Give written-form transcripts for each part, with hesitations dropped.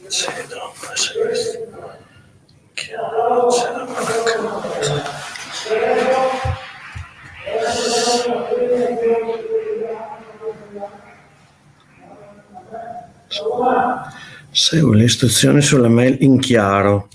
Cedo, chiaro, c'è la mancanza. Segui le istruzioni sulla mail in chiaro.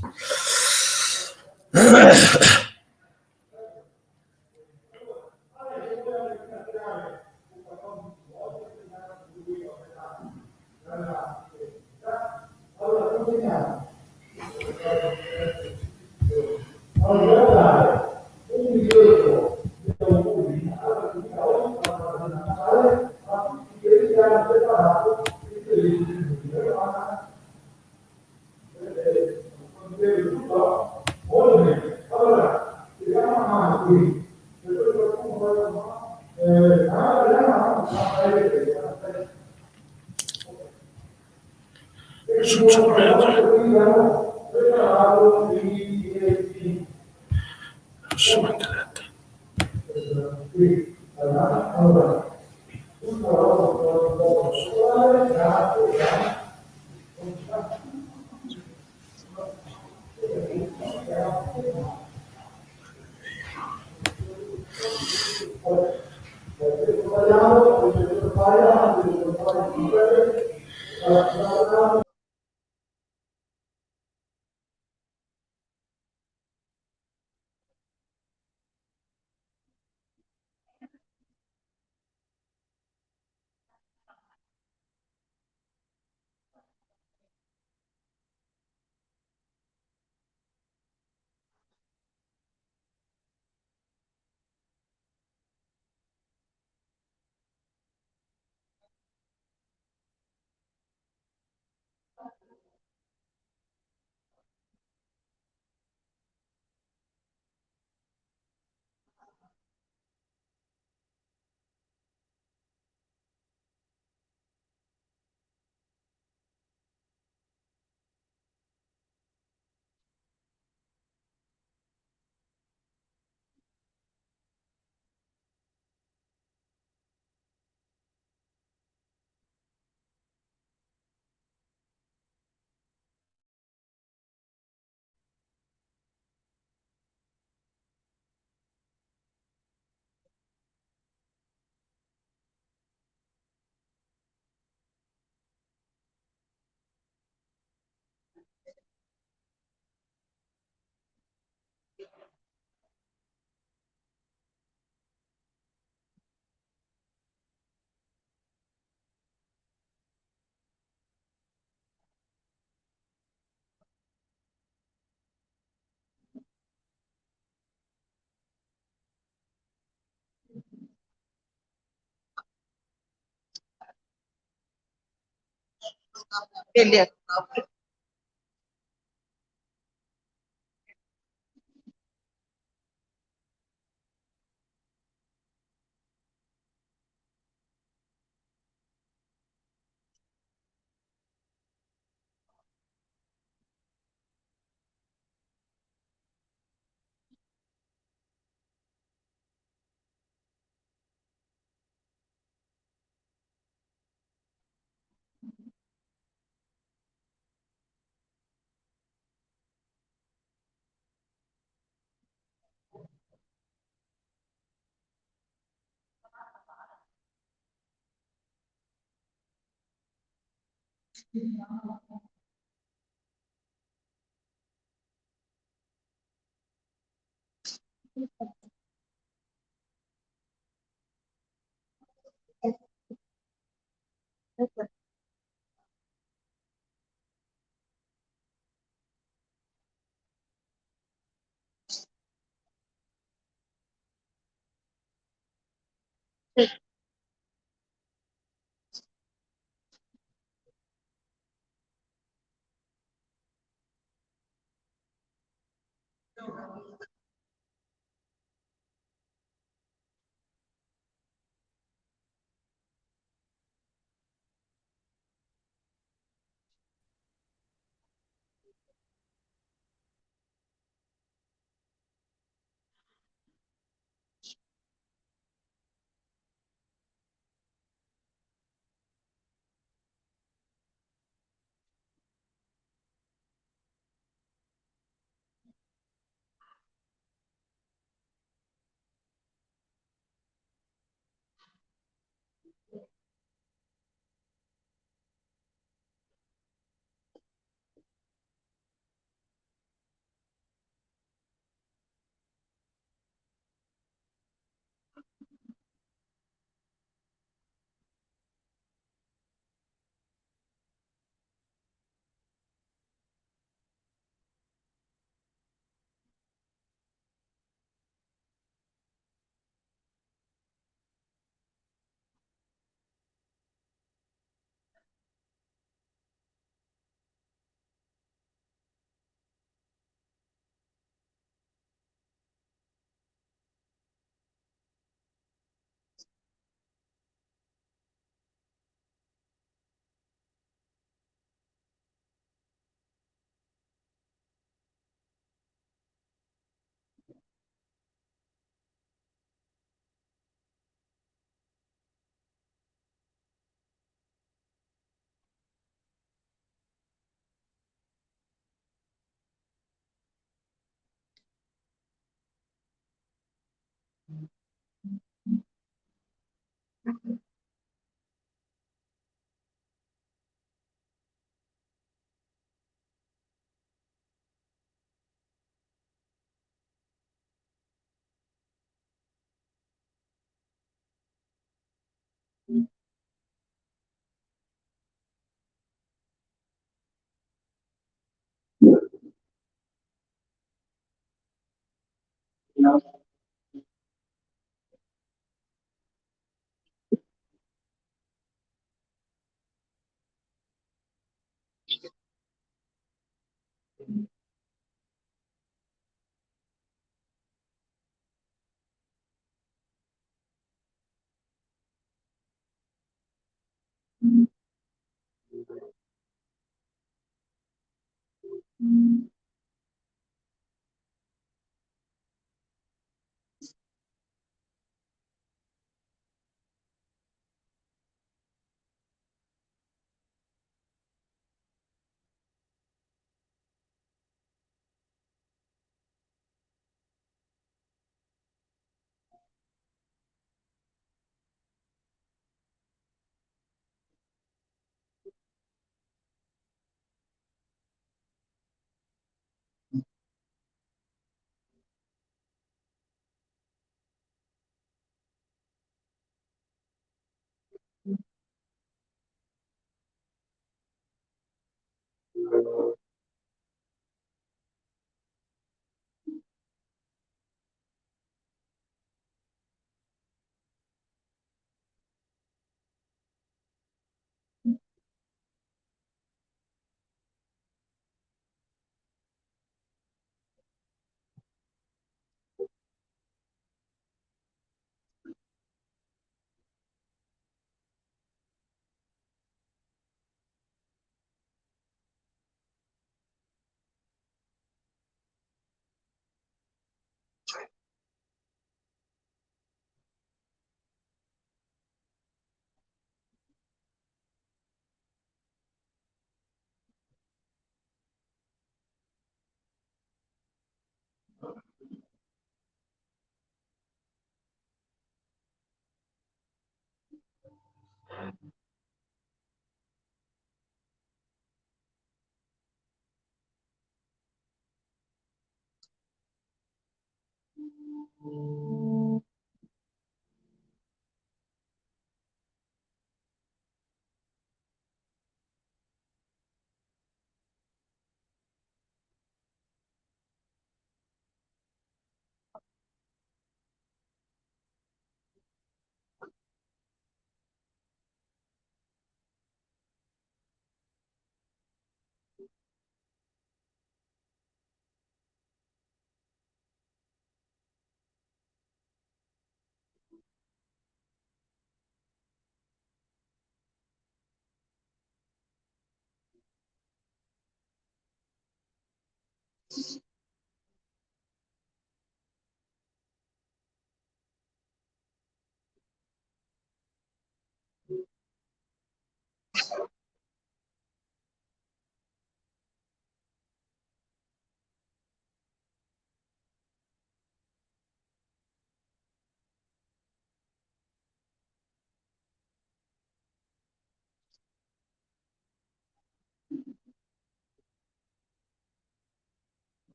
Beleza.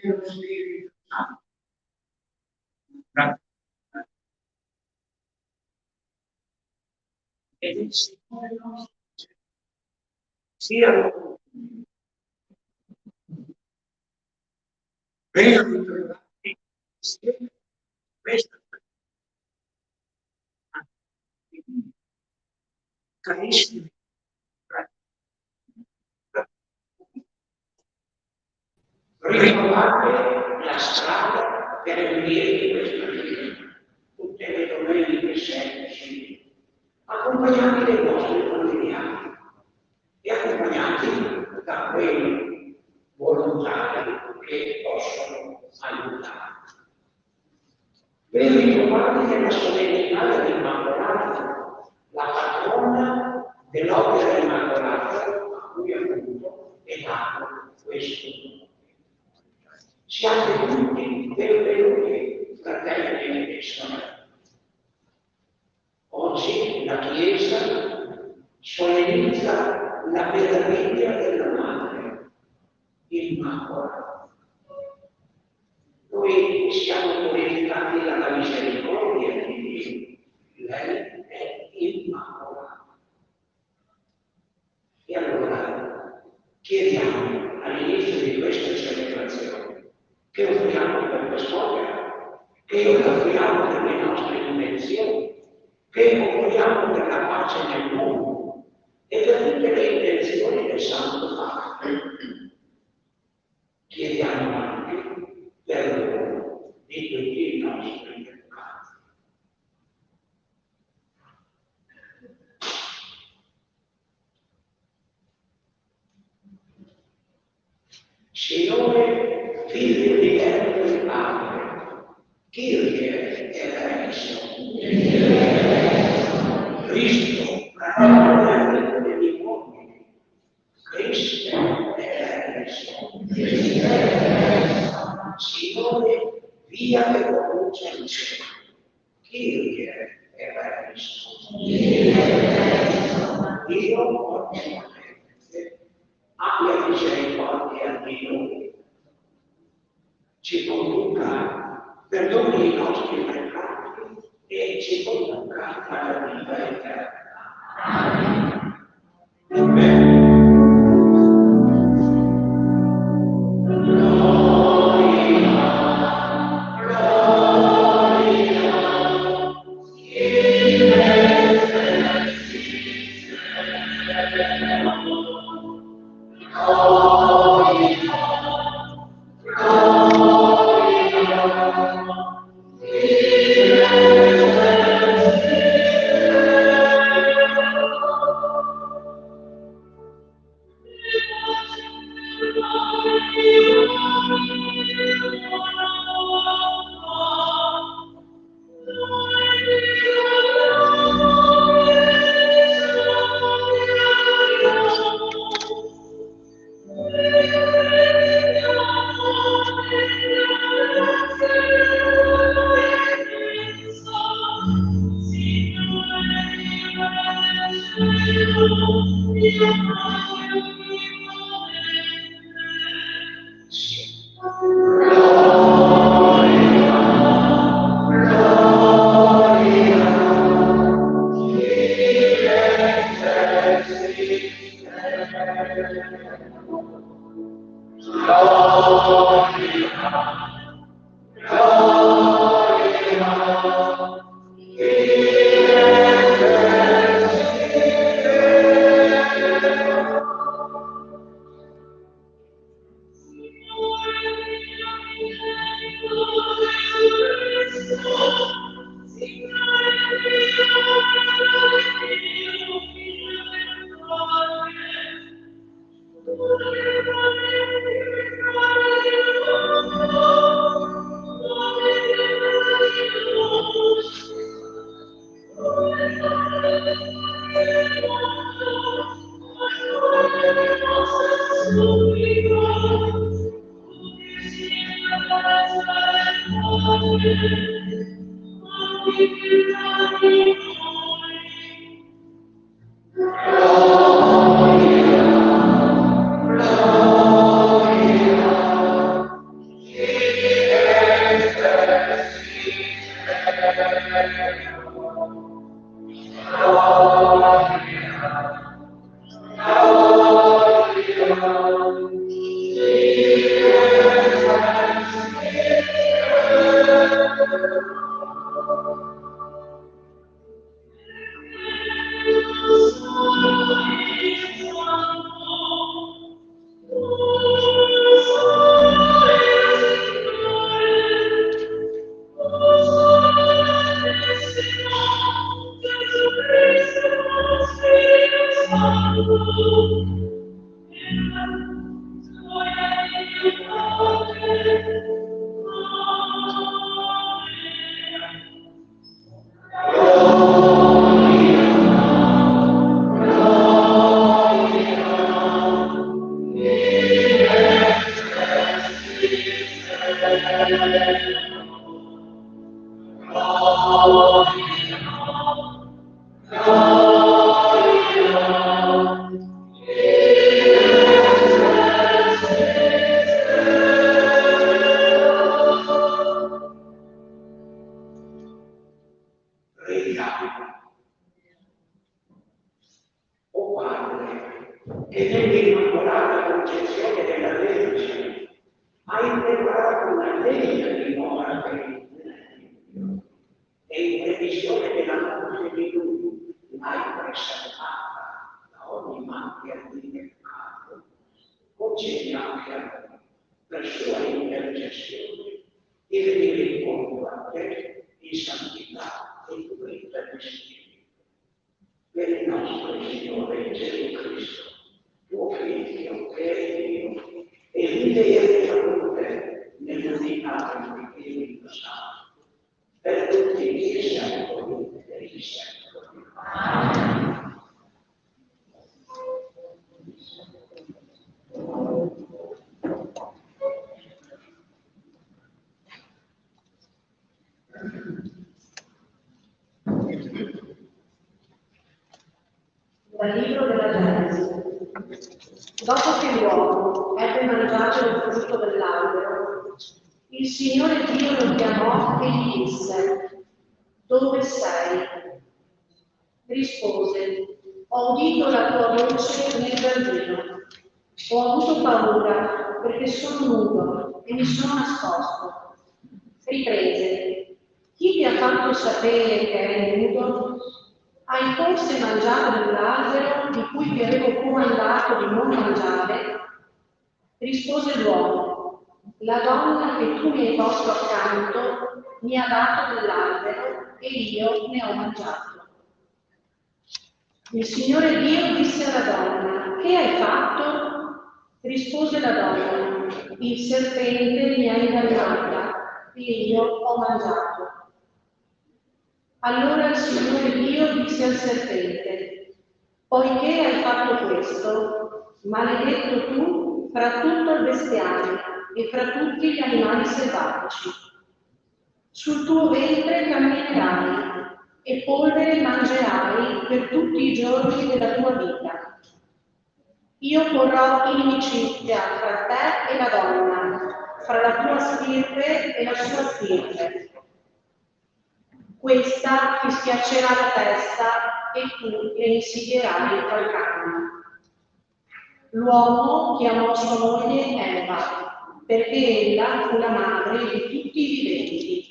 dello Spirito Santo. Ed il Signore nostro siano ben ritrovati insieme questa carissimi ritrovate la strada per venire in questa vita tutte le domeniche semplici, accompagnati dai nostri familiari e accompagnati da quei volontari che possono aiutare. Ben ritrovati nella solennità dell'Immacolata, la patrona dell'opera immacolata a cui appunto è dato questo nome. Siate tutti benvenuti, fratelli e sorelle. Oggi la Chiesa solennizza la meraviglia della Madre Immacolata. Noi siamo glorificati dalla misericordia di Dio. Lei è Immacolata. E allora chiediamo all'inizio di questa celebrazione che offriamo per quest'opera, che offriamo per le nostre convenzioni, che offriamo per la pace nel mondo e per tutte le intenzioni del Santo Padre. Chiediamo anche perdono di tutti i nostri peccati. Signore, Figlio di Dio e Padre, Kyrie eleison, Cristo, Padre degli uomini, Cristo eleison, Signore, via che conduce al cielo, Kyrie eleison, Dio onnipotente, abbia misericordia di noi, ci conduca, perdoni i nostri peccati e ci conduca alla vita eterna. Amen. Amen. Che nell'immacolata concezione della Vergine ha integrato una legge di mora per il Dio e in previsione della morte di Lui l'hai preservata da ogni macchia di peccato, concedi anche a noi, per sua intercessione, di venire incontro a te in santità e purezza di spirito. Per il nostro Signore Gesù Cristo, tuo Figlio, che è Dio, e vive e regna con te nell'unità dello Spirito Santo, per tutti i secoli dei secoli. Amen. Dal libro della Genesi. Dopo che l'uomo ebbe mangiato il frutto dell'albero, il Signore Dio lo chiamò e gli disse: Dove sei? Rispose: Ho udito la tua voce nel giardino. Ho avuto paura perché sono nudo e mi sono nascosto. Riprese: Chi ti ha fatto sapere che eri nudo? Hai forse mangiato dell'albero di cui ti avevo comandato di non mangiare? Rispose l'uomo: La donna che tu mi hai posto accanto mi ha dato dell'albero e io ne ho mangiato. Il Signore Dio disse alla donna: Che hai fatto? Rispose la donna: Il serpente mi ha ingannata e io ho mangiato. Allora il Signore Dio disse al serpente: Poiché hai fatto questo, maledetto tu fra tutto il bestiame e fra tutti gli animali selvatici. Sul tuo ventre camminerai e polvere mangerai per tutti i giorni della tua vita. Io porrò inimicizia fra te e la donna, fra la tua stirpe e la sua stirpe. Questa ti schiaccerà la testa e tu le insidierai il calcagno. L'uomo chiamò sua moglie Eva, perché ella fu la madre di tutti i viventi.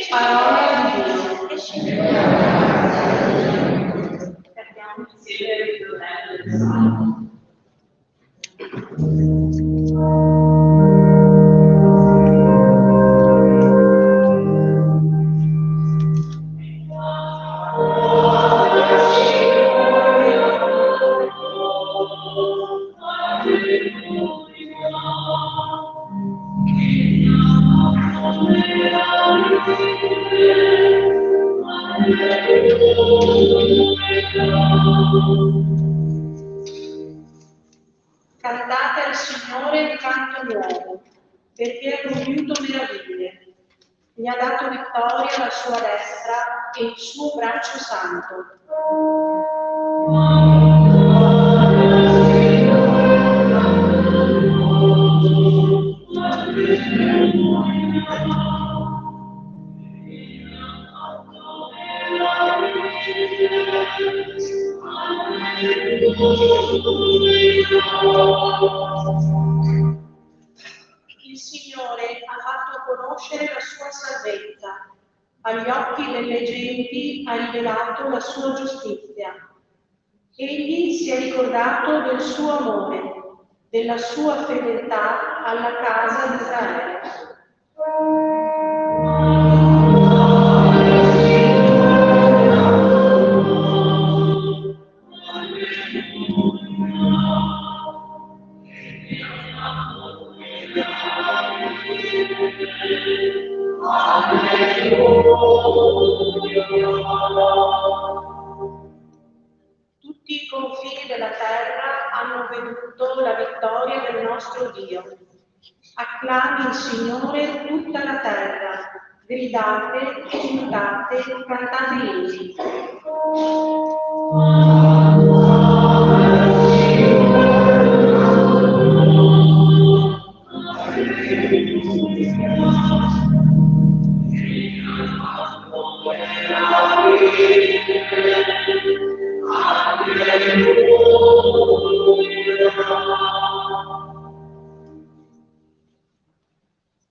Parola di Dio. Perdiamo insieme il progetto del Salmo. Cantate al Signore il canto nuovo, perché ha compiuto meraviglie. Gli ha dato vittoria alla sua destra e il suo braccio santo. Il Signore ha fatto conoscere la sua salvezza, agli occhi delle genti ha rivelato la sua giustizia. Egli si è ricordato del suo amore, della sua fedeltà alla casa di Israele. confini della terra hanno veduto la vittoria del nostro Dio. Acclami il Signore tutta la terra, gridate, esultate, cantate inni.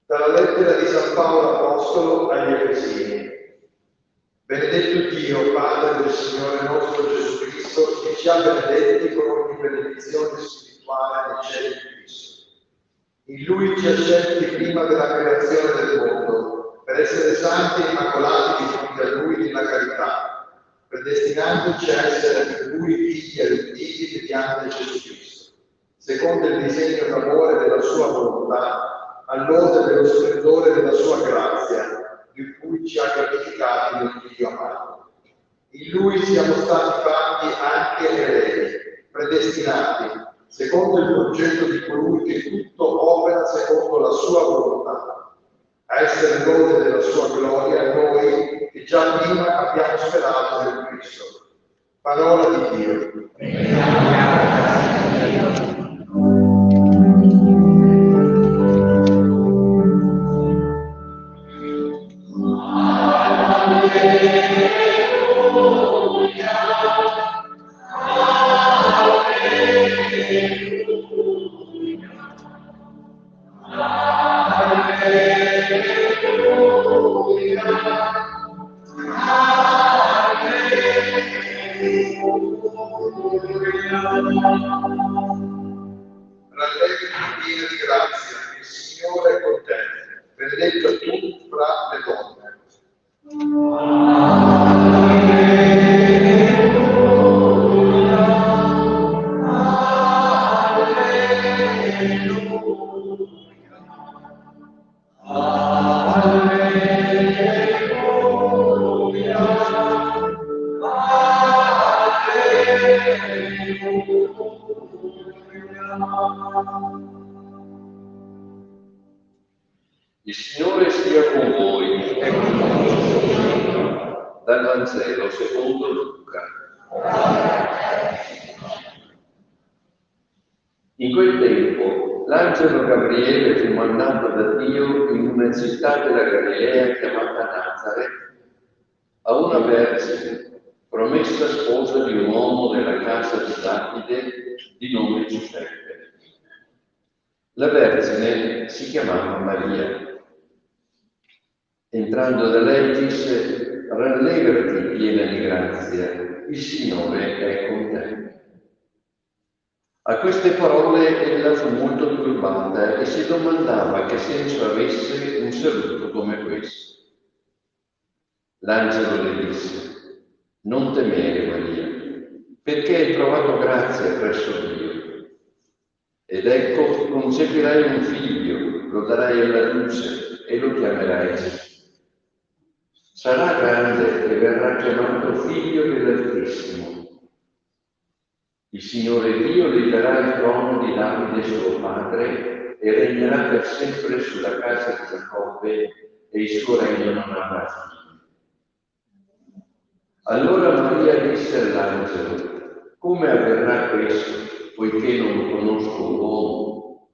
Dalla lettera di San Paolo Apostolo agli Efesini. Benedetto Dio, Padre del Signore nostro Gesù Cristo, che ci ha benedetti con ogni benedizione spirituale nei cieli di Cristo. In Lui ci ha scelti prima della creazione del mondo, per essere santi e immacolati di fronte a Lui nella carità, predestinandoci a essere di Lui figli adottiti mediante Gesù Cristo, secondo il disegno d'amore della Sua volontà, all'ode dello splendore della sua grazia, di cui ci ha gratificati nel Figlio amato. In Lui siamo stati fatti anche eredi, predestinati, secondo il progetto di colui che tutto opera secondo la sua volontà, a essere lode della sua gloria noi che già prima abbiamo sperato nel Cristo. Parola di Dio. Rallegrati piena di grazia, il Signore è con te, benedetta tu fra le donne. Il Signore sia con voi. Dal Vangelo secondo Luca. In quel tempo l'angelo Gabriele fu mandato da Dio in una città della Galilea chiamata Nazareth a una vergine, promessa sposa di un uomo della casa di Davide di nome Giuseppe. La vergine si chiamava Maria. Entrando da lei disse: rallegrati piena di grazia, il Signore è con te. A queste parole ella fu molto turbata e si domandava che senso avesse un saluto come questo. L'angelo le disse: non temere Maria, perché hai trovato grazia presso Dio. Ed ecco, concepirai un figlio, lo darai alla luce e lo chiamerai Gesù. Sarà grande e verrà chiamato figlio dell'Altissimo. Il Signore Dio gli darà il trono di Davide suo padre e regnerà per sempre sulla casa di Giacobbe e il suo regno non avrà fine. Allora Maria disse all'angelo: come avverrà questo, poiché non conosco l'uomo?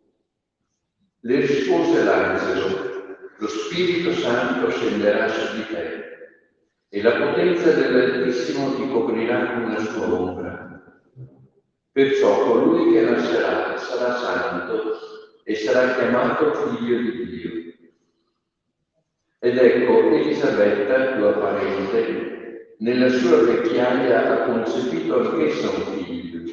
Le rispose l'angelo: lo Spirito Santo scenderà su di te e la potenza dell'Altissimo ti coprirà con la sua ombra. Perciò colui che nascerà sarà santo e sarà chiamato figlio di Dio. Ed ecco, Elisabetta, tua parente, nella sua vecchiaia ha concepito anch'essa un figlio.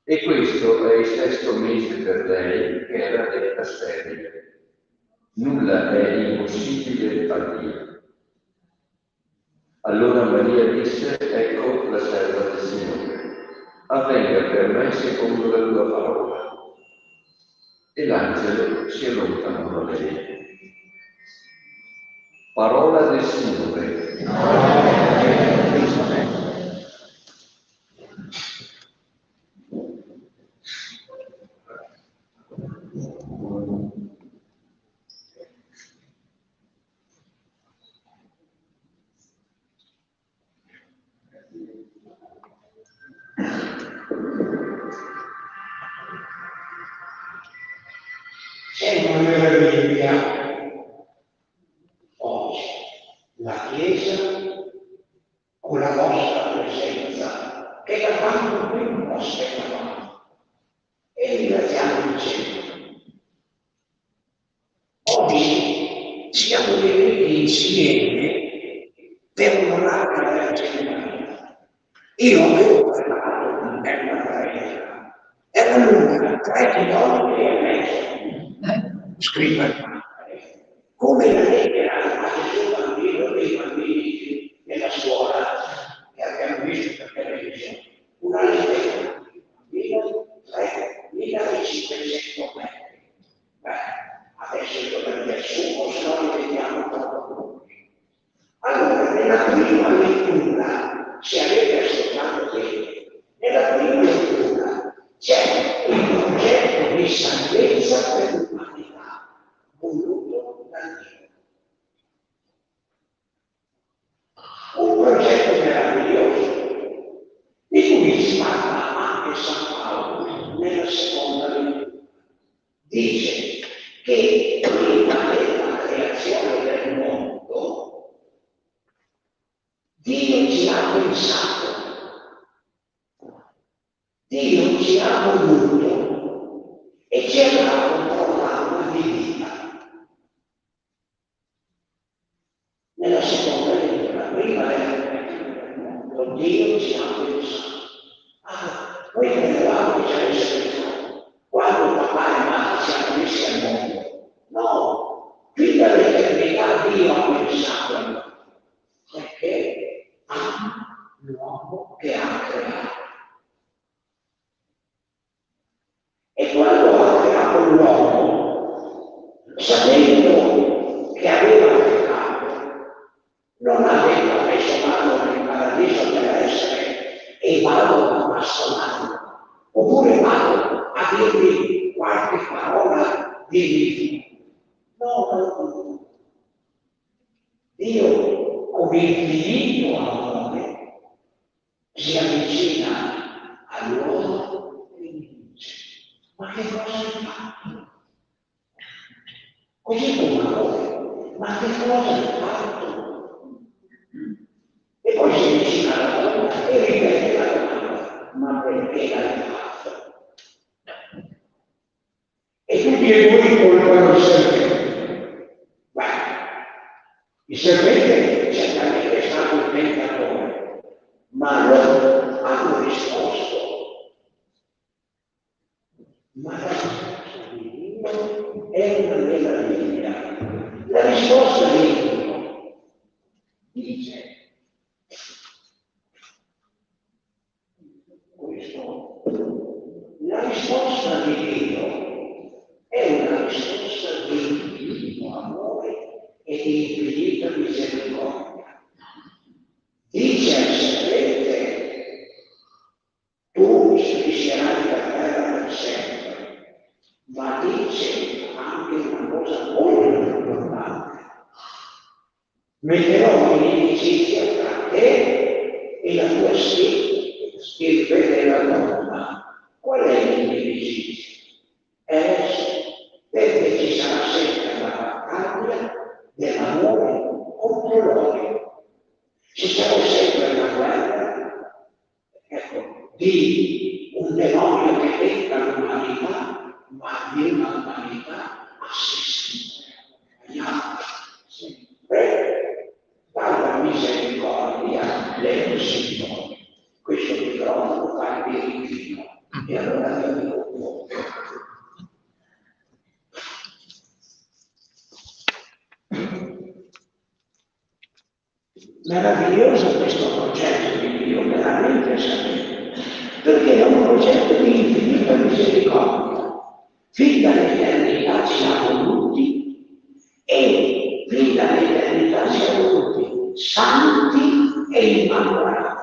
E questo è il 6° mese per lei, che era detta sterile. Nulla è impossibile a Dio. Allora Maria disse: ecco la serva del Signore, avvenga per me secondo la tua parola. E l'angelo si allontanò da lei. Parola del Signore. Sempre meraviglia oggi la Chiesa con la vostra presenza che da quanto tempo aspettavamo e ringraziamo il cielo. Oggi siamo venuti insieme per onorare la Vergine Maria. Io avevo preparato una bella preghiera, era lunga, 3 chilometri e mezzo, scrive il padre, come la lettera a Gesù bambino dei bambini nella scuola che abbiamo visto per televisione. Una lettera di bambino 3.500 metri. Adesso io per riassumo, se no ripetiamo troppo. Allora, nella prima lettura, se avete ascoltato bene, nella prima lettura c'è il progetto di salvezza per l'umanità, voluto da Dio. Un progetto meraviglioso, di cui si parla anche San Paolo nella seconda lettura. Dice che prima della creazione del mondo, Dio ci ha pensato, Dio ci ha voluto e ci ha dato un programma di vita. Nella seconda lettura, prima della creazione del mondo, Dio ci ha pensato. Noi credevamo che ci avesse pensato quando papà e mamma si hanno messi al mondo. No, fin dall'eternità Dio ha pensato a noi, perché ama l'uomo che ha creato. E quando ha creato l'uomo, sapendo che aveva peccato, non ha detto adesso vado nel paradiso terrestre e vado a bastonarlo, oppure vado a dirgli qualche parola di vita. No. Dio, con infinito amore, si avvicina all'uomo e gli dice: ma che cosa hai fatto? Così con amore, ma che cosa hai fatto? E poi si avvicina alla donna e ripete la domanda: ma perché l'hai fatto? E tutti e due colpano il serpente. Il serpente certamente è stato il tentatore, ma loro hanno risposto. Ma la risposta di Dio è una meraviglia. La risposta di Dio dice questo. La risposta di Dio è una risposta di infinito amore e di infinita misericordia. Dice al serpente: tu striscerai la terra per sempre, ma dice anche una cosa molto importante: metterò inimicizia tra te e la tua stirpe della donna. Qual è l'inimicizia? Perché ci sarà sempre la battaglia dell'amore contro l'odio. Ci sarà sempre la guerra, di un demonio che tenta l'umanità, ma di un'umanità assistita agli altri. Dalla misericordia del Signore. Questo microfono fa il birichino. E allora io dico un po'. Meraviglioso questo progetto di Dio, veramente sapete, perché è un progetto di infinita misericordia. Fin dall'eternità ci ha voluti e fin dall'eternità ci ha voluti santi e immacolati.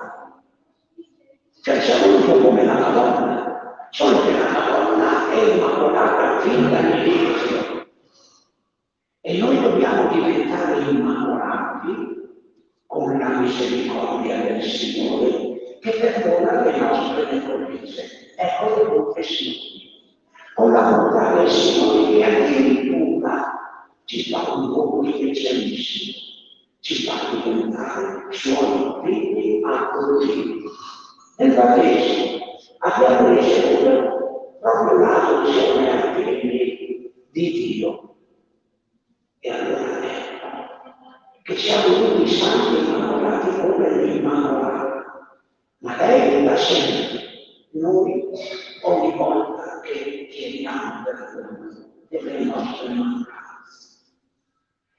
Cioè ci ha voluto come la Madonna, solo che la Madonna è immacolata fin dall'inizio. E noi dobbiamo diventare immacolati con la misericordia del Signore che perdona dalle nostre debolezze. Ecco le confessioni. Con la volontà del Signore che addirittura ci fa un poco specialissimo, ci fa diventare suoi figli adottivi. Nel battesimo abbiamo ricevuto proprio l'adozione ai figli di Dio. E allora ecco che siamo tutti santi innamorati come l'Immacolata, ma lei da sempre, noi ogni volta che chiediamo perdono delle nostre mancanze.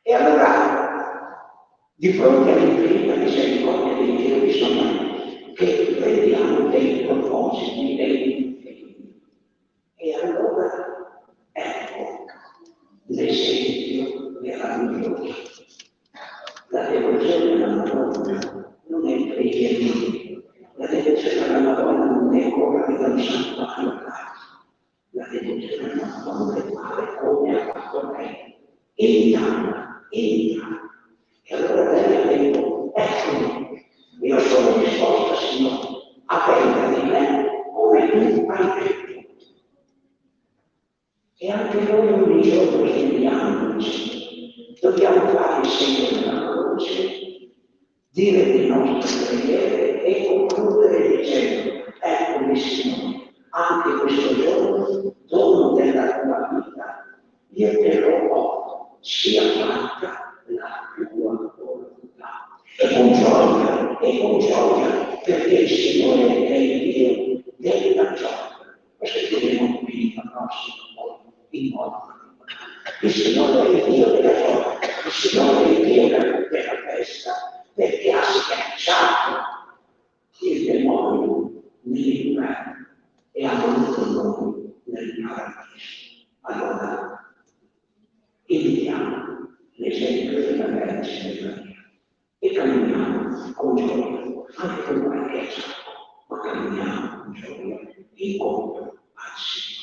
E allora, di fronte all'infinita misericordia di Dio, bisogna che prendiamo dei propositi, dei impegni. E allora, ecco l'esempio meraviglioso. La devozione alla Madonna non è preghiera, la devozione alla Madonna non è correre dal santuario a casa, la devozione alla Madonna è fare come ha fatto lei, entra. E allora lei ha detto, eccomi, io sono disposta, Signore, a prendere di me come tu hai detto. E anche noi ogni giorno svegliamoci. Dobbiamo fare il segno della croce, dire le nostre preghiere e concludere dicendo, eccomi Signore, anche questo giorno, dono della tua vita, io te lo offro, sia fatta la tua volontà. E con gioia, perché il Signore è il Dio della gioia. Questo diremo qui al prossimo in modo. Il Signore è il Dio della gioia, il Signore è il Dio della festa, perché ha schiacciato il demonio nell'inferno e ha voluto noi nel paradiso. Allora, imitiamo l'esempio della Vergine Maria e camminiamo con gioia, anche con qualche esatto, ma camminiamo con gioia incontro al Signore.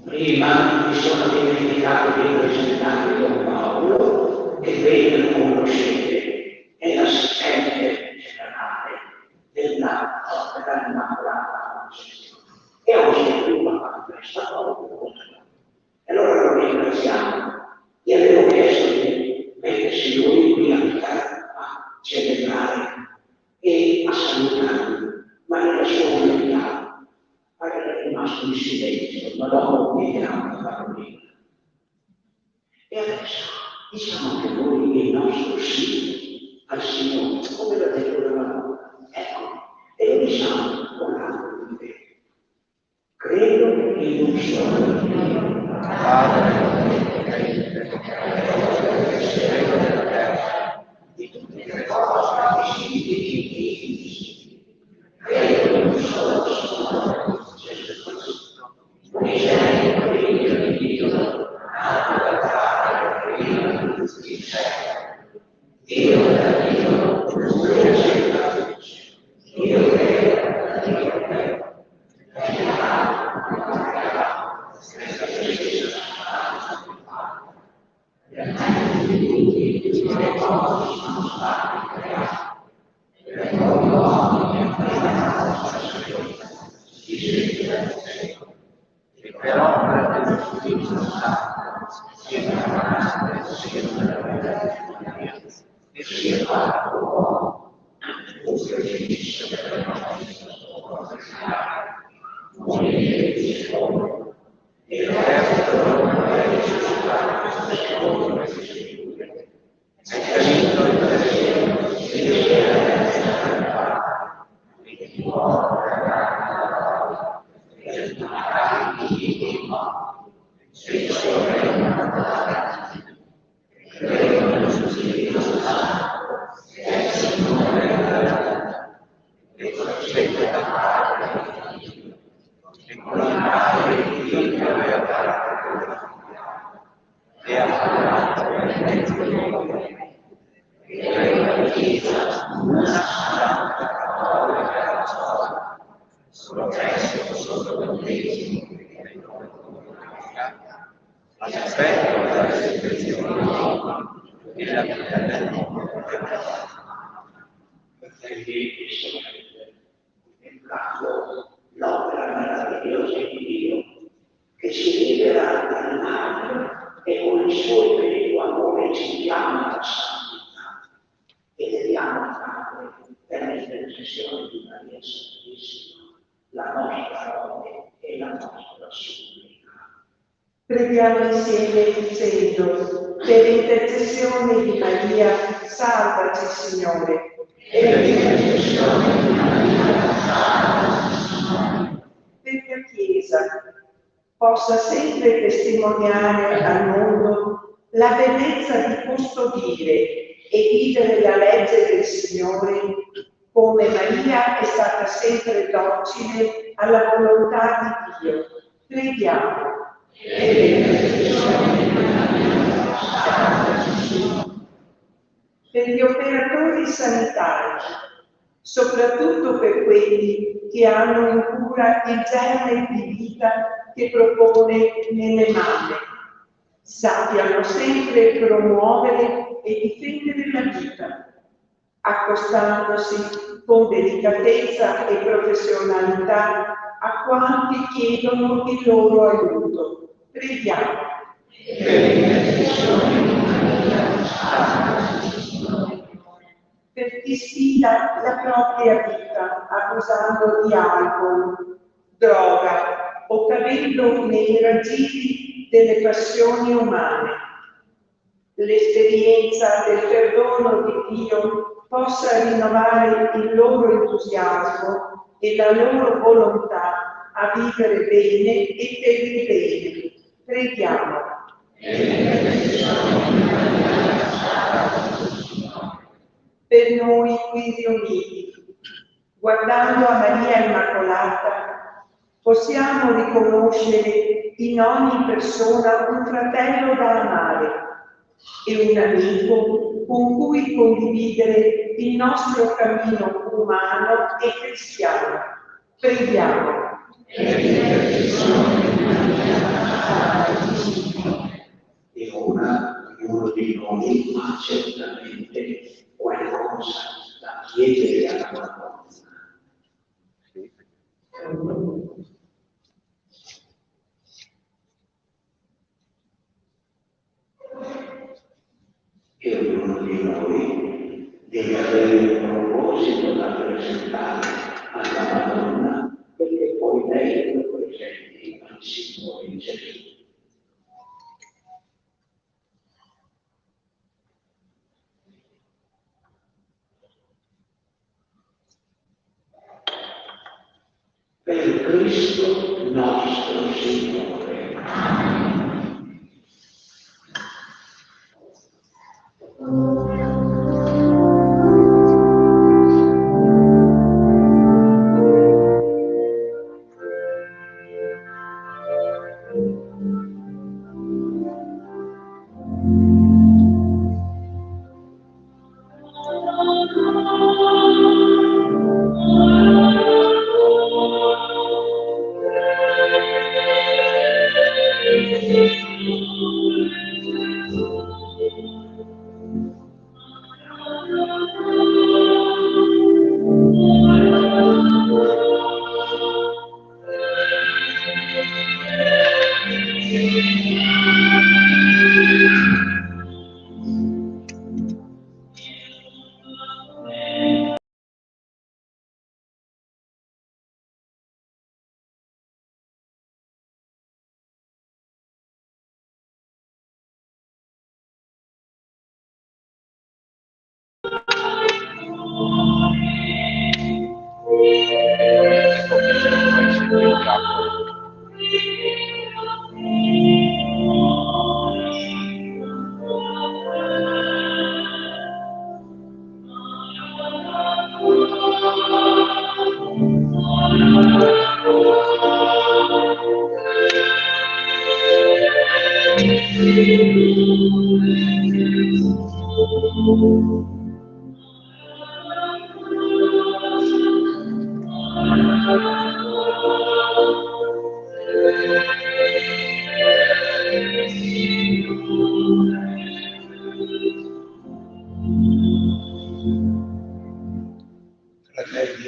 Prima mi sono dimenticato di presentare Don Paolo, che bene lo conoscete, è l'assistente generale della Immacolata Concezione. E oggi lui ha fatto questa cosa. E allora lo ringraziamo. Gli avevo chiesto di mettersi lui qui a celebrare e a salutarmi, ma nella sua volontà è rimasto in silenzio, ma dopo vediamo la parolina. E adesso diciamo che noi il nostro sì al Signore, come l'ha detto la Madonna, ecco, e lo diciamo con l'altro di te. Credo in un solo Dio, Padre, di tutte le cose visibili e credo in un solo Signore, Gesù Cristo, unigenito Figlio di Dio, nato dal Padre prima di tutti i secoli, Dio da Dio, luce da luce, Dio vero da Dio vero, per opera dello Spirito Santo, sia nata sia e sia fatto uomo, un sacrificio per noi, morire di solo, e resto non è risultato secondo le scritture, è caduto il cielo e le speranze del Padre, e di nuovo verrà per tutti i morti, e sono credo nello rispetto alla resurrezione e la vita del mondo. Fratelli e sorelle, contemplando l'opera meravigliosa di Dio, che si libera dal male e con il suo infinito amore ci chiama alla santità, e chiediamo al Padre per l'intercessione di Maria Santissima, la nostra lode e la nostra supplica. Preghiamo insieme dicendo: per l'intercessione di Maria, salvaci Signore. Per l'intercessione di Maria, salvaci Signore. Perché la Chiesa possa sempre testimoniare al mondo la bellezza di custodire e vivere la legge del Signore, come Maria è stata sempre docile alla volontà di Dio. Preghiamo. Per gli operatori sanitari, soprattutto per quelli che hanno in cura il germe di vita che propone nelle mamme, sappiano sempre promuovere e difendere la vita, accostandosi con delicatezza e professionalità a quanti chiedono il loro aiuto. Preghiamo. Per chi sfida la propria vita abusando di alcol, droga o cadendo nei raggiri delle passioni umane, l'esperienza del perdono di Dio possa rinnovare il loro entusiasmo e la loro volontà a vivere bene e per il bene. Preghiamo. Per noi qui riuniti, guardando a Maria Immacolata, possiamo riconoscere in ogni persona un fratello da amare e un amico con cui condividere il nostro cammino umano e cristiano. Preghiamo. E ora ognuno di noi ha certamente qualcosa da chiedere alla Madonna. E ognuno di noi deve avere un proposito da presentare alla Madonna, perché poi lei lo presenti al Signore Gesù. Per Cristo nostro Signore.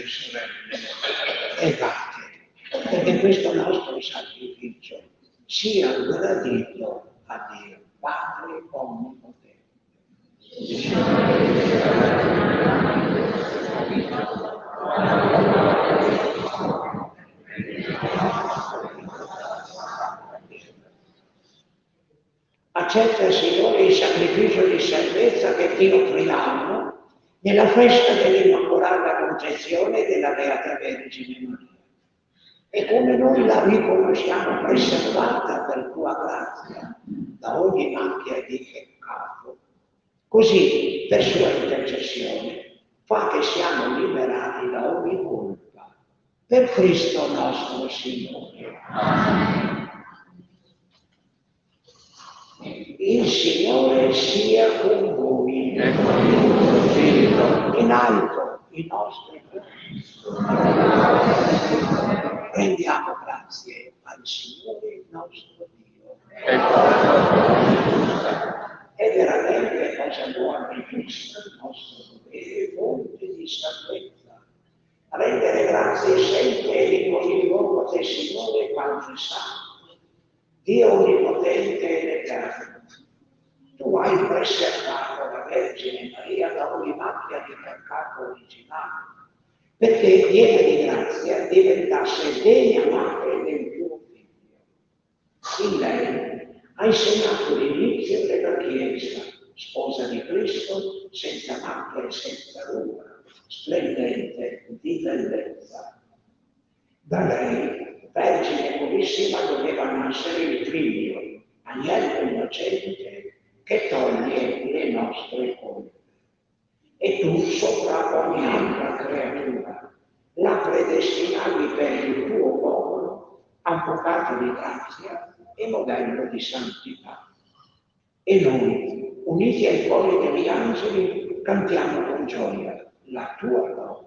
e sorelle, pregate, perché questo nostro sacrificio sia gradito a Dio, Padre Onnipotente. Accetta, Signore, il sacrificio di salvezza che ti offriamo nella festa dell'Immacolata Concezione della Beata Vergine Maria. E come noi la riconosciamo preservata per tua grazia da ogni macchia di peccato, così per sua intercessione fa che siamo liberati da ogni colpa. Per Cristo nostro Signore. Il Signore sia con voi. In alto i nostri cuori. Rendiamo grazie al Signore nostro Dio. È veramente cosa buona e giusta il nostro dovere, fonte di salvezza. Rendere grazie sempre e in ogni luogo del Signore Padre Santo, Dio Onnipotente ed Eterno. Tu hai preservato la Vergine Maria da ogni macchia di peccato originale, perché piena di grazia diventasse degna madre del tuo Figlio. In lei hai segnato l'inizio della Chiesa, sposa di Cristo, senza macchia e senza ruga, splendente di bellezza. Da lei, Vergine purissima, doveva nascere il Figlio, agnello innocente, che toglie le nostre colpe. E tu, sopra ogni altra creatura, la predestinavi per il tuo popolo, avvocato di grazia e modello di santità. E noi, uniti ai cori degli angeli, cantiamo con gioia la tua lode.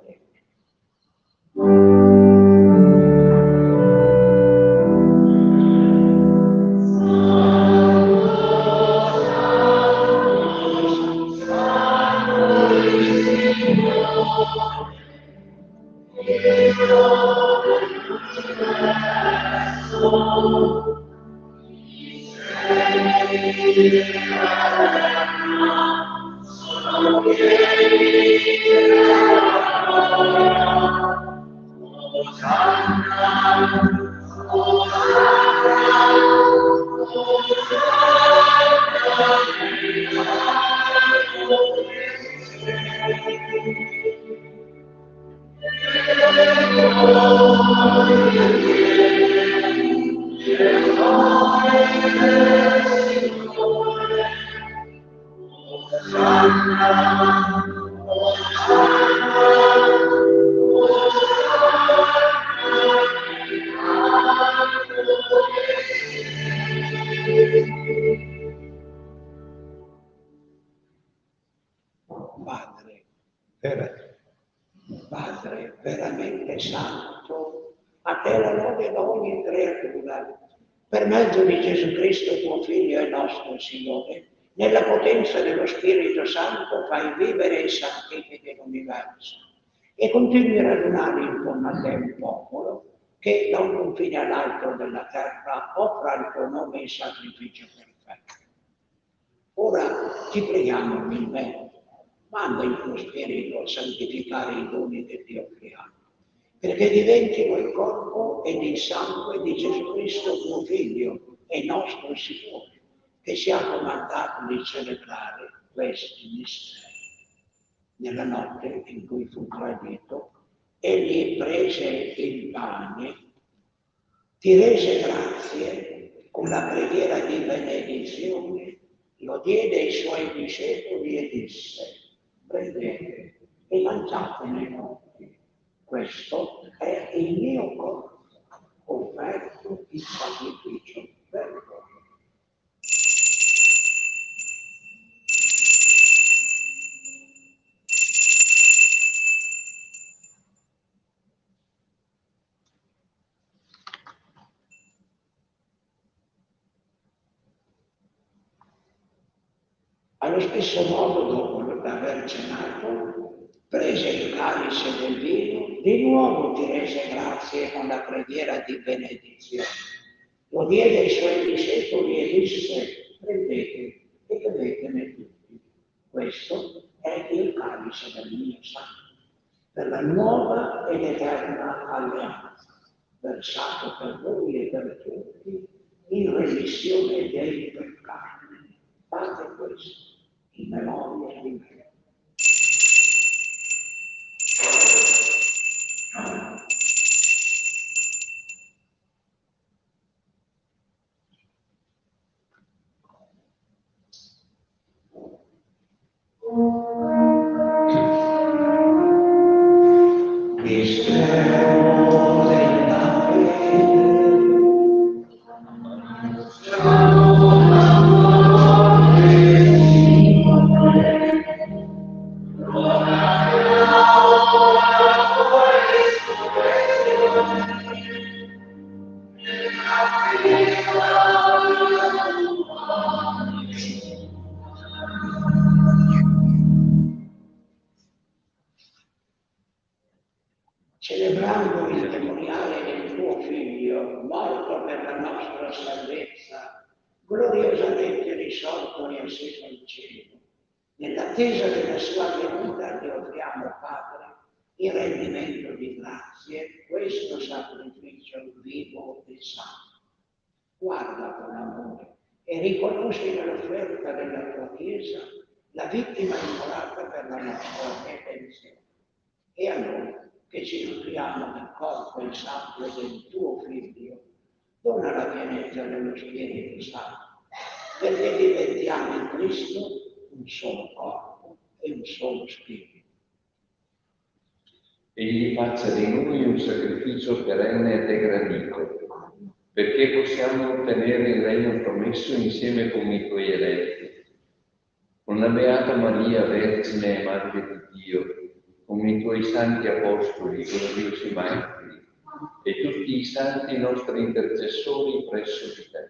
Padre veramente santo, a te la lode da ogni creatura, per mezzo di Gesù Cristo, tuo Figlio e nostro Signore, nella potenza dello Spirito Santo fai vivere e santifichi l'universo e continui a radunare intorno a te un popolo che da un confine all'altro della terra offra il tuo nome in sacrificio perfetto. Ora ti preghiamo umilmente. Manda il tuo Spirito a santificare i doni che ti offriamo, perché diventino il corpo ed il sangue di Gesù Cristo, tuo Figlio e nostro Signore, che ci ha comandato di celebrare questi misteri. Nella notte in cui fu tradito, egli prese il pane, ti rese grazie con la preghiera di benedizione, lo diede ai suoi discepoli e disse: prendete e mangiatene molti. Questo è il mio corpo, offerto in sacrificio per voi. Allo stesso modo, dopo aver cenato, prese il calice del vino, di nuovo ti rese grazie con la preghiera di benedizione. Lo diede ai suoi discepoli e disse: prendete e bevetene tutti. Questo è il calice del mio sangue, per la nuova ed eterna alleanza, versato per voi e per tutti in remissione dei peccati. Fate questo in memoria di me. Mistero della fede. Celebrando il memoriale del tuo Figlio, morto per la nostra salvezza, gloriosamente risorto e asceso al cielo, nell'attesa della sua venuta ti offriamo, Padre, in rendimento di grazie, questo sacrificio vivo e santo. Guarda con amore e riconosci nell'offerta della tua Chiesa la vittima immolata per la nostra redenzione. E a noi, che ci nutriamo del corpo e sangue del tuo Figlio, dona la pienezza dello Spirito Santo, perché diventiamo in Cristo un solo corpo e un solo Spirito. Egli faccia di noi un sacrificio perenne ed gradito, perché possiamo ottenere il regno promesso insieme con i tuoi eletti. Con la Beata Maria, Vergine e Madre di Dio, con i tuoi santi apostoli, gloriosi martiri, e tutti i santi nostri intercessori presso di te.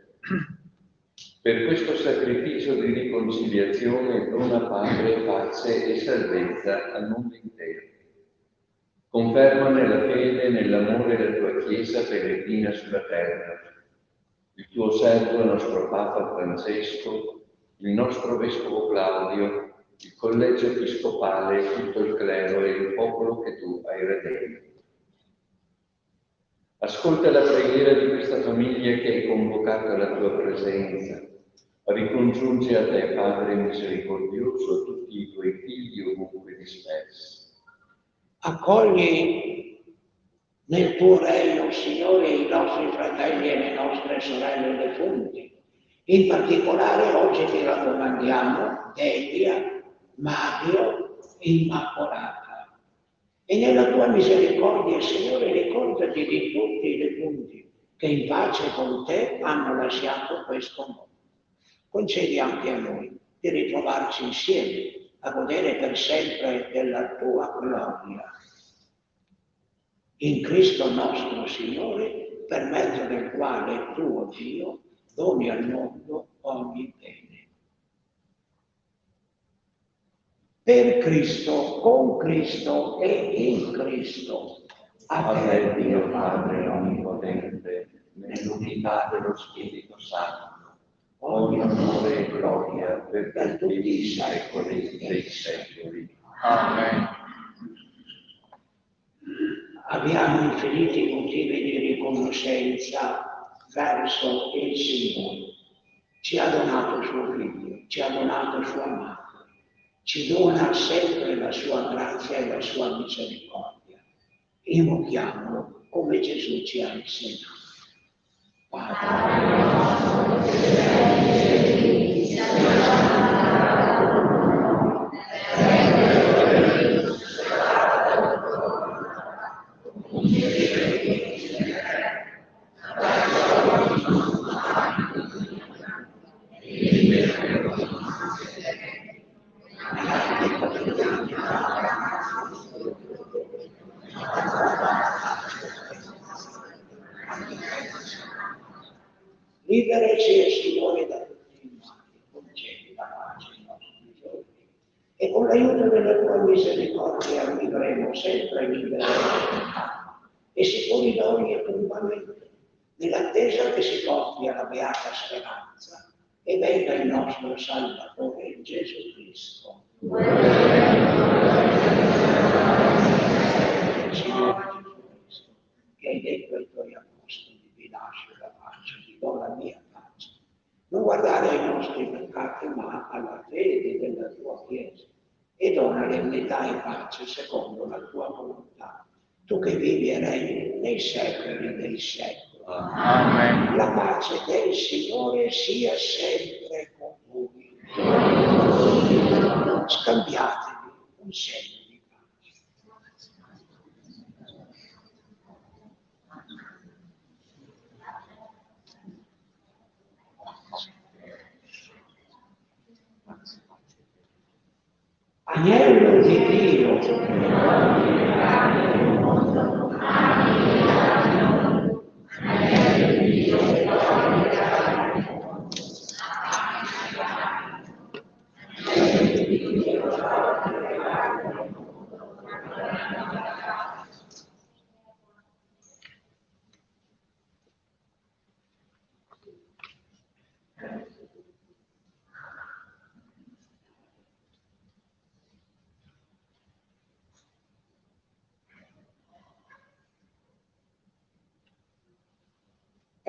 Per questo sacrificio di riconciliazione dona Padre, pace e salvezza al mondo intero. Conferma nella fede e nell'amore la tua Chiesa peregrina sulla terra, il tuo servo, il nostro Papa Francesco, il nostro Vescovo Claudio, il collegio episcopale, tutto il clero e il popolo che tu hai redento. Ascolta la preghiera di questa famiglia che hai convocato alla tua presenza. Ricongiungi a te, Padre misericordioso, tutti i tuoi figli ovunque dispersi. Accogli nel tuo regno, Signore, i nostri fratelli e le nostre sorelle defunti. In particolare oggi ti raccomandiamo Delia, Mario e Immacolata. E nella tua misericordia, Signore, ricordati di tutti i defunti che in pace con te hanno lasciato questo mondo. Concedi anche a noi di ritrovarci insieme a godere per sempre della tua gloria. In Cristo nostro Signore, per mezzo del quale tu, oh Dio, doni al mondo ogni bene. Per Cristo, con Cristo e in Cristo, a te, Dio Padre onnipotente, nell'unità dello Spirito Santo, ogni onore e gloria per tutti i secoli dei secoli. Amen. Abbiamo infiniti motivi di riconoscenza verso il Signore. Ci ha donato suo Figlio, ci ha donato sua Madre, ci dona sempre la sua grazia e la sua misericordia. Invochiamolo come Gesù ci ha insegnato. Liberaci, Signore, da tutti i mali, concedi la pace ai nostri giorni e con l'aiuto della tua misericordia vivremo sempre liberi dal peccato e sicuri d'ogni appuntamento, nell'attesa che si porti alla beata speranza e venga il nostro Salvatore Gesù Cristo. Signore Gesù Cristo, che hai detto ai tuoi apostoli, vi lascio la pace, vi do la mia pace. Non guardare ai nostri peccati, ma alla fede della tua Chiesa, e dona l'unità e pace secondo la tua volontà. Tu che vivi e regni nei secoli dei secoli. Amen. La pace del Signore sia sempre con voi. Scambiatevi un segno di pace. Agnello di Dio.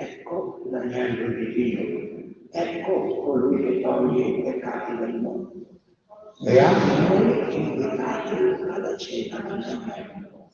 Ecco l'agnello di Dio, ecco colui che toglie i peccati del mondo. Beati noi invitati alla cena dell'agnello.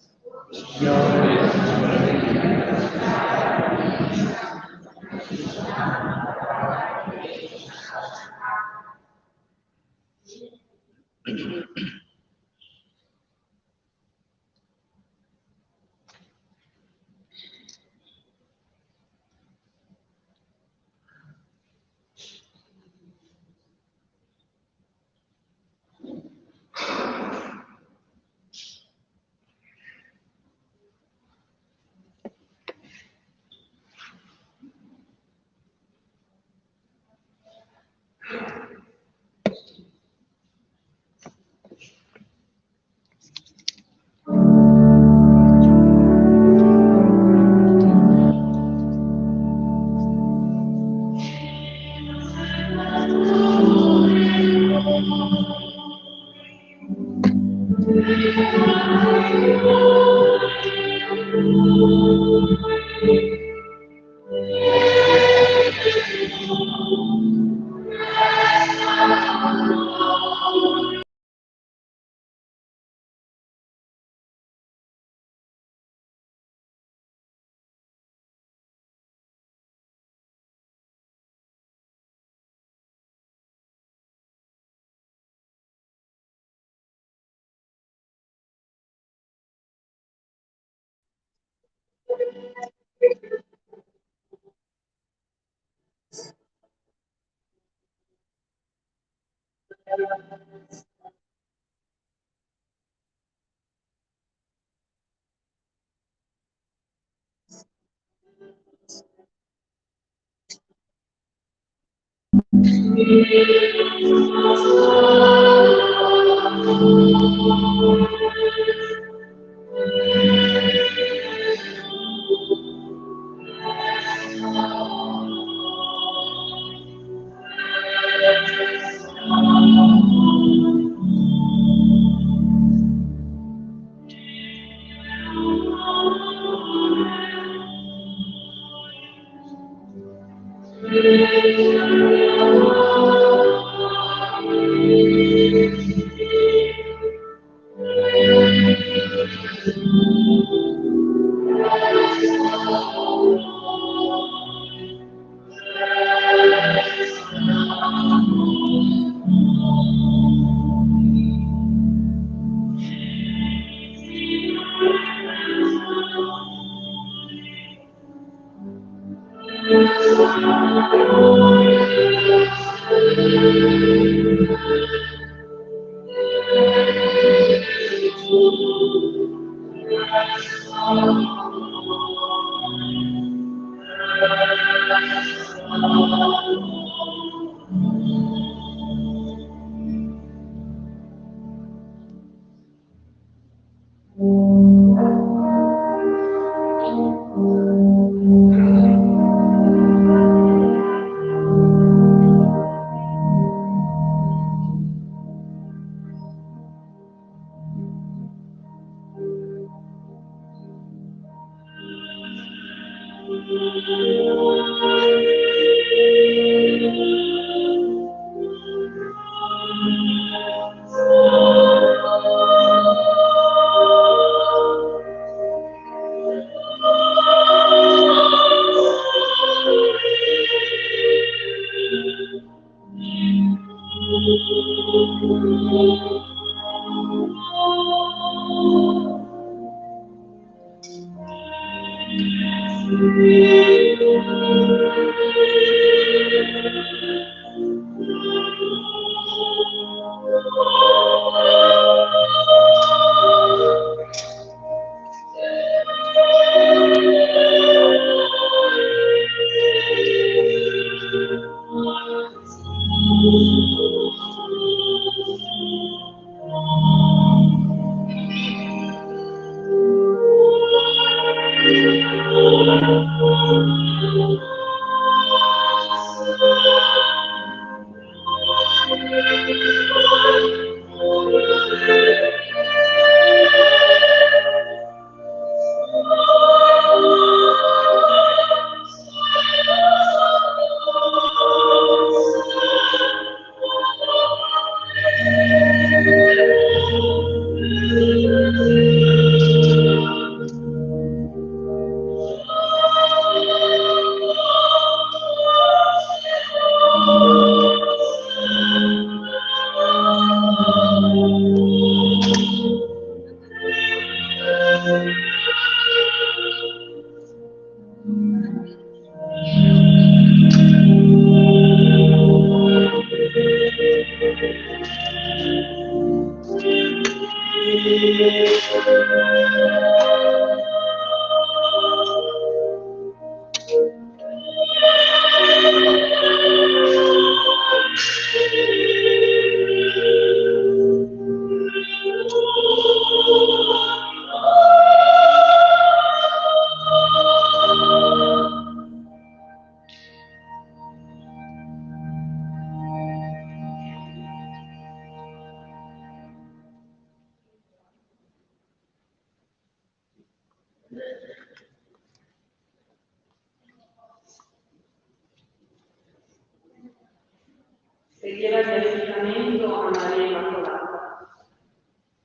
Preghiera di affidamento a Maria Immacolata.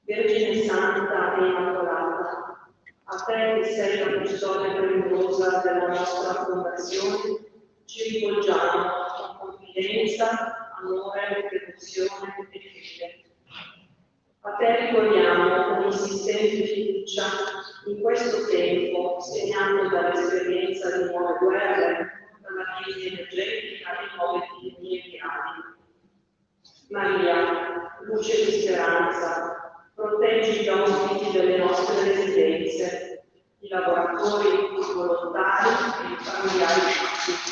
Vergine Santa e Immacolata, a te che sei la custode premurosa della nostra fondazione, ci rivolgiamo con confidenza, amore, devozione e fede. A te ricordiamo con insistente fiducia in questo tempo segnato dall'esperienza di nuove guerre, dalla crisi energetica e nuove epidemie virali. Maria, luce di speranza, proteggi gli ospiti delle nostre residenze, i lavoratori, i volontari e i familiari tutti.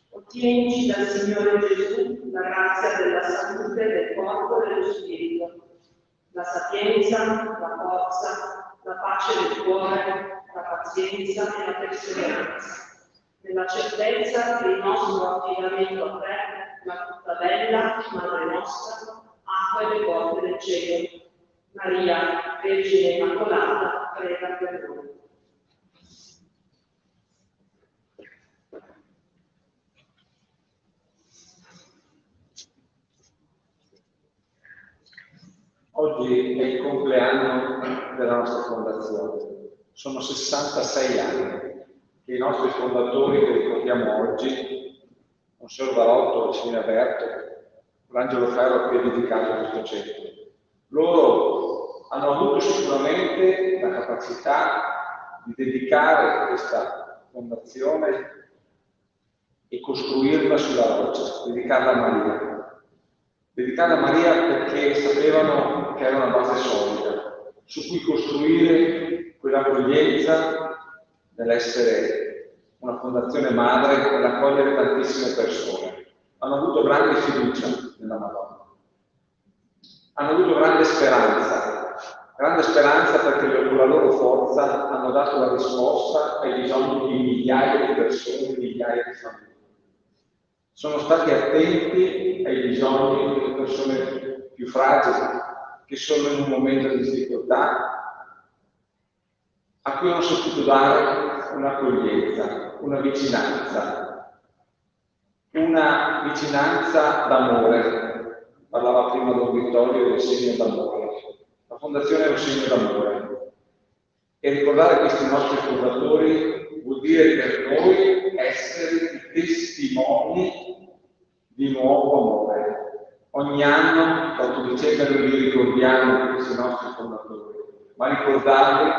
Ottienici dal Signore Gesù la grazia della salute del corpo e dello spirito, la sapienza, la forza, la pace del cuore, la pazienza e la perseveranza, nella certezza che il nostro affidamento a te, la tutta bella, Madre nostra, acqua e le porte del cielo. Maria, Vergine Immacolata, prega per noi. Oggi è il compleanno della nostra fondazione. Sono 66 anni che i nostri fondatori, che ricordiamo oggi, Monsignor Barotto, la Signorina Berto, l'Angelo Ferro che ha edificato questo centro. Loro hanno avuto sicuramente la capacità di dedicare questa fondazione e costruirla sulla roccia, dedicarla a Maria. Dedicarla a Maria perché sapevano che era una base solida, su cui costruire quell'accoglienza nell'essere una fondazione madre per accogliere tantissime persone. Hanno avuto grande fiducia nella Madonna. Hanno avuto grande speranza perché con la loro forza hanno dato la risposta ai bisogni di migliaia di persone, migliaia di famiglie. Sono stati attenti ai bisogni delle persone più fragili, che sono in un momento di difficoltà, a cui hanno saputo dare un'accoglienza, una vicinanza d'amore. Parlava prima Don Vittorio del segno d'amore. La fondazione è un segno d'amore. E ricordare questi nostri fondatori vuol dire per noi essere i testimoni di nuovo amore. Ogni anno, l'8 dicembre, noi li ricordiamo questi nostri fondatori, ma ricordarli,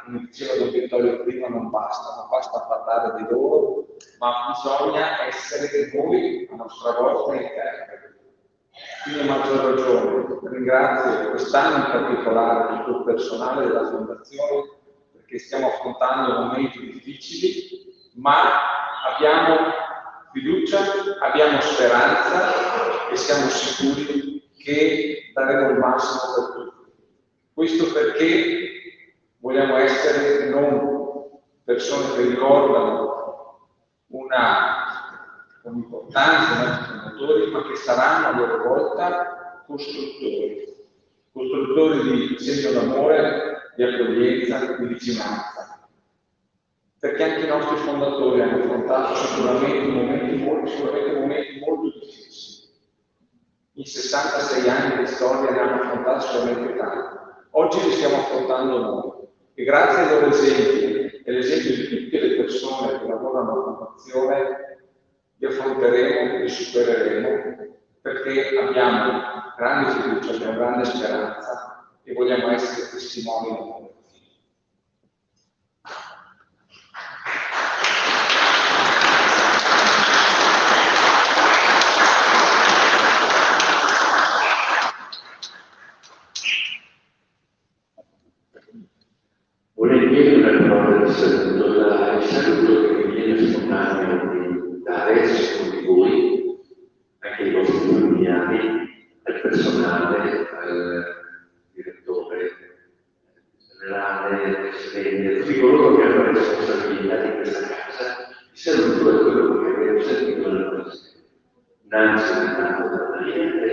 come diceva Don Vittorio prima, non basta parlare di loro, ma bisogna essere noi, a nostra volta, interpreti. Quindi a maggior ragione ringrazio quest'anno in particolare tutto il personale della Fondazione, perché stiamo affrontando momenti difficili, ma abbiamo fiducia, abbiamo speranza e siamo sicuri che daremo il massimo per tutti. Questo perché vogliamo essere non persone che ricordano un'importanza dei nostri fondatori, ma che saranno a loro volta costruttori di segno d'amore, di accoglienza, di vicinanza. Perché anche i nostri fondatori hanno affrontato sicuramente momenti molto difficili. In 66 anni di storia ne hanno affrontati solamente tanti. Oggi li stiamo affrontando noi. E grazie ai loro esempi e all'esempio di tutte le persone che lavorano alla Fondazione, li affronteremo, li supereremo, perché abbiamo grande fiducia, abbiamo grande speranza e vogliamo essere testimoni del mondo. Vorrei chiedere una parola di saluto, il saluto che mi viene spontaneo da adesso con voi, anche ai vostri familiari, al personale, al direttore generale, al presidente, a tutti coloro che hanno responsabilità di questa casa. Il saluto è quello che abbiamo sentito nella Presidente. Nanzi di tanto da Maria.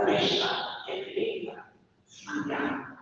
la messa è finita. Andiamo.